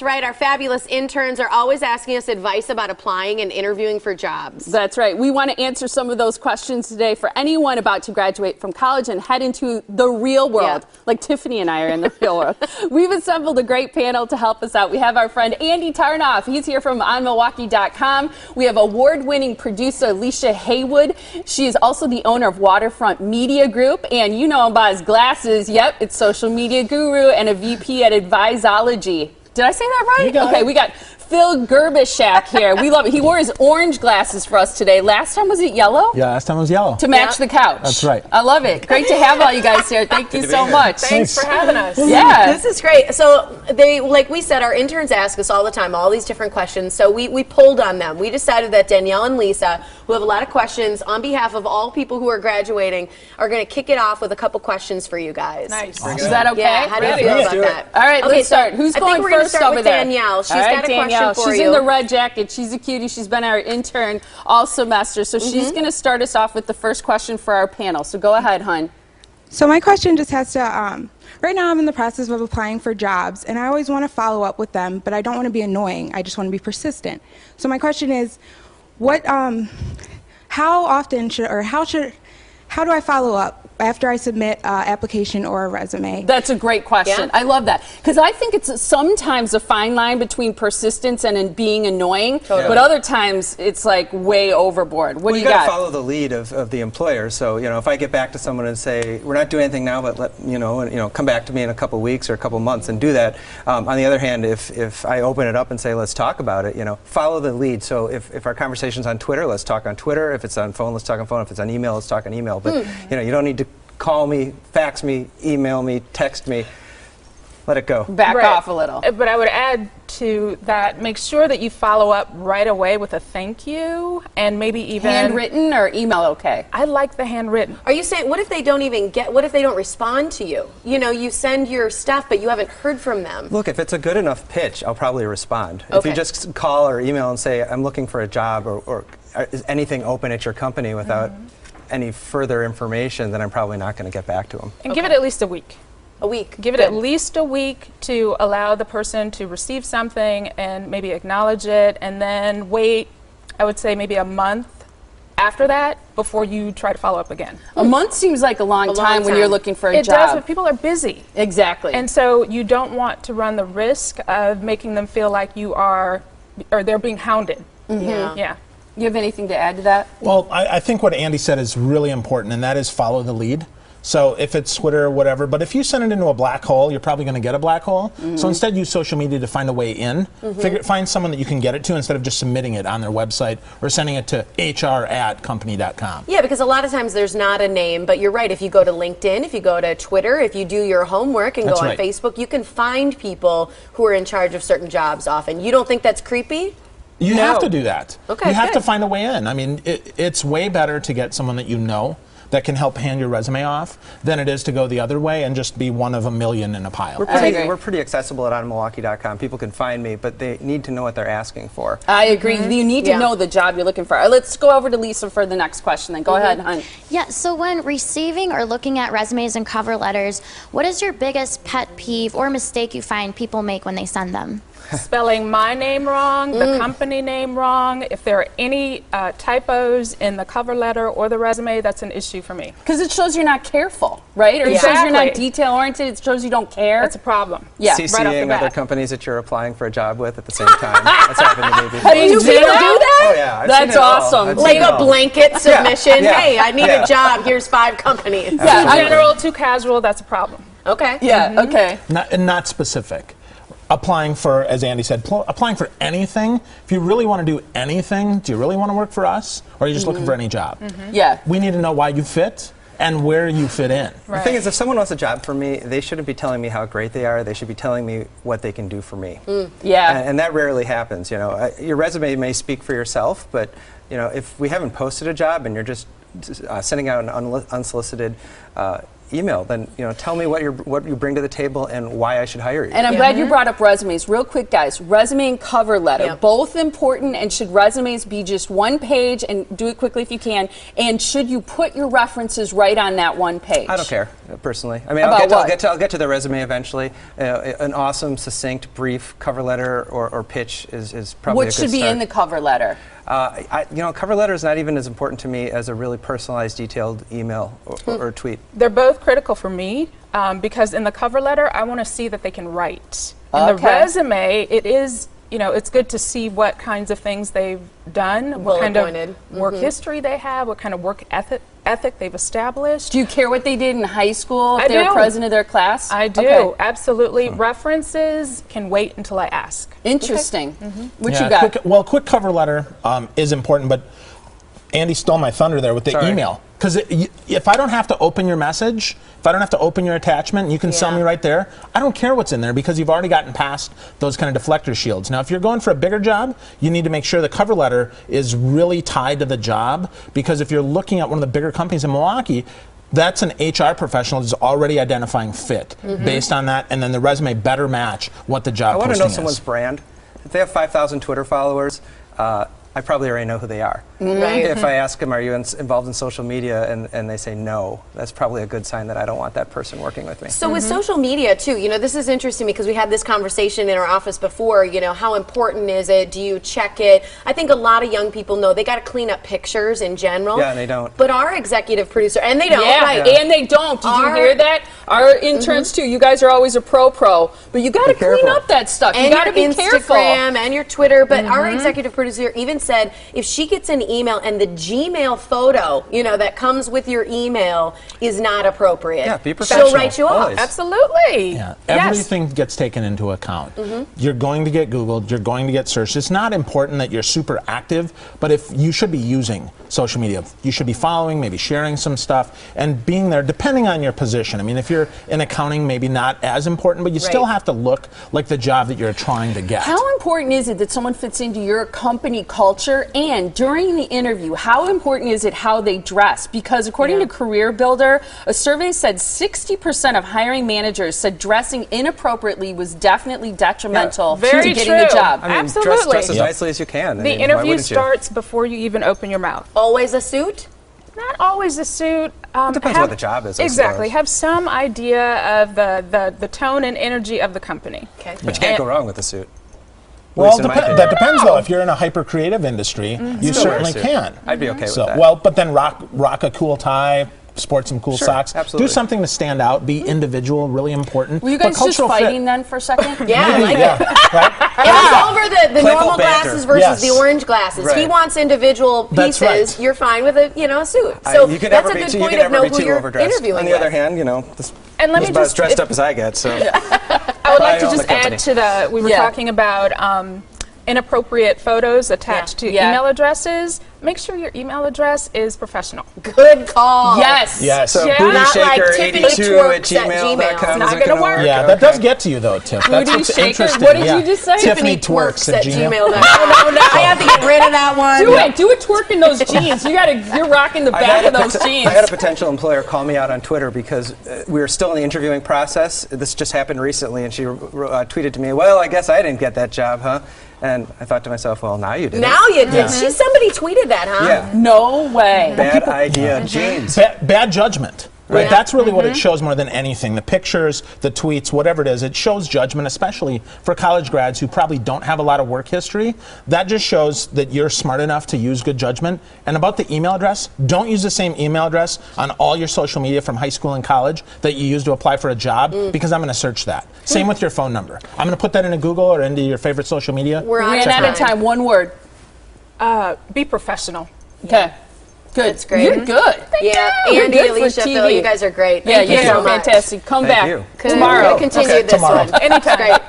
That's right. Our fabulous interns are always asking us advice about applying and interviewing for jobs. That's right. We want to answer some of those questions today for anyone about to graduate from college and head into the real world, like Tiffany and I are in the real world. We've assembled a great panel to help us out. We have our friend Andy Tarnoff. He's here from OnMilwaukee.com. We have award-winning producer Alicia Haywood. She is also the owner of Waterfront Media Group, and you know him by his glasses. Yep, it's social media guru and a VP at Advisology. Did I say that right? Okay, we got Phil Gerbishak here. We love it. He wore his orange glasses for us today. Last time, was it yellow? Yeah, last time it was yellow. To match the couch. That's right. I love it. Great to have all you guys here. Thank you so much. Thanks for having us. Yeah. This is great. So like we said, our interns ask us all the time all these different questions. So we pulled on them. We decided that Danielle and Lisa, who have a lot of questions on behalf of all people who are graduating, are going to kick it off with a couple questions for you guys. Nice. Awesome. Is that okay? Yeah, how do you feel about that? All right, let's start. Who's going first over there? Danielle. She's got a question for you. She's in the red jacket. She's a cutie. She's been our intern all semester. So she's going to start us off with the first question for our panel. So go ahead, hon. So my question just has to, right now I'm in the process of applying for jobs, and I always want to follow up with them, but I don't want to be annoying. I just want to be persistent. So my question is, how often how do I follow up after I submit an application or a resume? That's a great question. Yeah. I love that. Because I think it's sometimes a fine line between persistence and being annoying, but other times it's like way overboard. What do you got? You got to follow the lead of the employer. So, you know, if I get back to someone and say, we're not doing anything now, but come back to me in a couple weeks or a couple months and do that. On the other hand, if I open it up and say, let's talk about it, follow the lead. So if our conversation's on Twitter, let's talk on Twitter. If it's on phone, let's talk on phone. If it's on email, let's talk on email. But, you don't need to call me, fax me, email me, text me. Let it go. Back off a little. But I would add to that, make sure that you follow up right away with a thank you, and maybe even handwritten or email. Okay. I like the handwritten. Are you saying, what if they don't what if they don't respond to you? You send your stuff, but you haven't heard from them. Look, if it's a good enough pitch, I'll probably respond. If you just call or email and say, I'm looking for a job, or is anything open at your company without any further information, then I'm probably not going to get back to them. And give it at least a week. A week. Give it at least a week to allow the person to receive something and maybe acknowledge it, and then wait, I would say maybe a month after that before you try to follow up again. A month seems like a long time when you're looking for a job. It does, but people are busy. Exactly. And so you don't want to run the risk of making them feel like they're being hounded. Yeah. You have anything to add to that? Well, I think what Andy said is really important, and that is follow the lead. So if it's Twitter or whatever, but if you send it into a black hole, you're probably going to get a black hole. So instead use social media to find a way in. Find someone that you can get it to instead of just submitting it on their website or sending it to hr@company.com. Yeah, because a lot of times there's not a name, but you're right. If you go to LinkedIn, if you go to Twitter, if you do your homework and go on Facebook, you can find people who are in charge of certain jobs often. You don't think that's creepy? You have to do that. Okay, you have to find a way in. I mean, it's way better to get someone that you know that can help hand your resume off than it is to go the other way and just be one of a million in a pile. We're pretty accessible at OnMilwaukee.com. People can find me, but they need to know what they're asking for. I agree. You need to know the job you're looking for. Let's go over to Lisa for the next question then. Go ahead, hon. Yeah, so when receiving or looking at resumes and cover letters, what is your biggest pet peeve or mistake you find people make when they send them? Spelling my name wrong, the company name wrong. If there are any typos in the cover letter or the resume, that's an issue for me. Because it shows you're not careful, right? Or it shows you're not detail-oriented. It shows you don't care. That's a problem. Yeah. CCing other companies that you're applying for a job with at the same time. That's happened to me before. How do you do that? Oh, yeah. That's awesome. Like a blanket submission. Hey, I need a job. Here's 5 companies. Too general, too casual, that's a problem. Okay. Yeah, okay. Not specific. Applying for, as Andy said, applying for anything. If you really want to do anything, do you really want to work for us? Or are you just looking for any job? Yeah. We need to know why you fit and where you fit in. The thing is, if someone wants a job from me, they shouldn't be telling me how great they are. They should be telling me what they can do for me. Yeah. And that rarely happens. Your resume may speak for yourself, but if we haven't posted a job and you're just sending out an unsolicited email, then tell me what you bring to the table and why I should hire you. And I'm glad you brought up resumes. Real quick, guys, resume and cover letter, both important, and should resumes be just one page, and do it quickly if you can, and should you put your references right on that one page? I don't care, personally. I mean, I'll get to the resume eventually. An awesome, succinct, brief cover letter or pitch is probably a good start. What should be in the cover letter? Cover letter is not even as important to me as a really personalized, detailed email or tweet. They're both critical for me because in the cover letter, I want to see that they can write. In the resume, it is, it's good to see what kinds of things they've done, what kind of work history they have, what kind of work ethic they've established. Do you care what they did in high school, if I they were do. president of their class? I do, absolutely. References can wait until I ask. Interesting. What you got? Quick cover letter is important, but Andy stole my thunder there with the email. Because if I don't have to open your message, if I don't have to open your attachment, and you can sell me right there, I don't care what's in there because you've already gotten past those kind of deflector shields. Now, if you're going for a bigger job, you need to make sure the cover letter is really tied to the job, because if you're looking at one of the bigger companies in Milwaukee, that's an HR professional that's already identifying fit based on that, and then the resume better match what the job posting is. I want to know someone's brand. If they have 5,000 Twitter followers, I probably already know who they are. If I ask them, are you involved in social media, and they say no, that's probably a good sign that I don't want that person working with me. So with social media too, this is interesting because we had this conversation in our office before, how important is it? Do you check it? I think a lot of young people know they got to clean up pictures in general. Yeah, and they don't. But our executive producer, and they don't, right? And they don't. Did you hear that? Our interns too, you guys are always a pro, but you got to clean up that stuff. And you got to be careful. Instagram and your Twitter, but our executive producer even said if she gets an email and the Gmail photo, that comes with your email is not appropriate, be professional. she'll write you off. Absolutely. Yeah, everything gets taken into account. You're going to get Googled, you're going to get searched. It's not important that you're super active, but if you should be using social media, you should be following, maybe sharing some stuff, and being there depending on your position. I mean, if you're in accounting, maybe not as important, but you still have to look like the job that you're trying to get. How important is it that someone fits into your company culture? And during the interview, how important is it how they dress? Because according to Career Builder, a survey said 60% of hiring managers said dressing inappropriately was definitely detrimental to getting the job. I mean, Absolutely. dress as nicely as you can. The interview starts before you even open your mouth. Always a suit? Not always a suit. It depends what the job is. Exactly. Have some idea of the tone and energy of the company. Okay. But you can't go wrong with a suit. Well, that depends though. If you're in a hyper-creative industry, you certainly can. I'd be okay with that. Well, but then rock a cool tie, sport some cool socks. Absolutely. Do something to stand out. Be individual, really important. Were you guys just fighting then for a second? Yeah, Maybe, it. Right? It was over the normal banter. glasses versus the orange glasses. He wants individual pieces. Right. You're fine with a suit. So you can that's never a good be, point you can of never know be who too you're overdressed. interviewing On the with. other hand, this And let me is about as just dressed up as I get. So I would like to just add to we were talking about inappropriate photos attached to email addresses. Make sure your email address is professional. Good call. Yes. Yes. So Not like Tiffany Twerks at bootyshaker82@gmail.com. Not gonna work. Yeah, that does get to you though, Tiff. That's what's Shaker? interesting. What did you just say? Tiffany Twerks at Gmail. No, I have to get rid of that one. Do a twerk in those jeans. You're rocking the back of those jeans. I had a potential employer call me out on Twitter because we were still in the interviewing process. This just happened recently, and she tweeted to me, "Well, I guess I didn't get that job, huh?" And I thought to myself, well, now you did. Now you did. Somebody tweeted that, huh? Yeah. No way. Bad idea, James. Bad judgment. Right. That's really what it shows more than anything. The pictures, the tweets, whatever it is, it shows judgment, especially for college grads who probably don't have a lot of work history. That just shows that you're smart enough to use good judgment. And about the email address, don't use the same email address on all your social media from high school and college that you use to apply for a job, because I'm going to search that. Same with your phone number. I'm going to put that into Google or into your favorite social media. We're Ran out of time. One word. Be professional. Okay. Good. That's great. You're good. Yeah, You're Andy, good for Alicia, TV. Phil, you guys are great. Yeah, Thank you you're so much. fantastic. Come Thank back you. tomorrow. We're going to continue this tomorrow. one. Anytime. Great.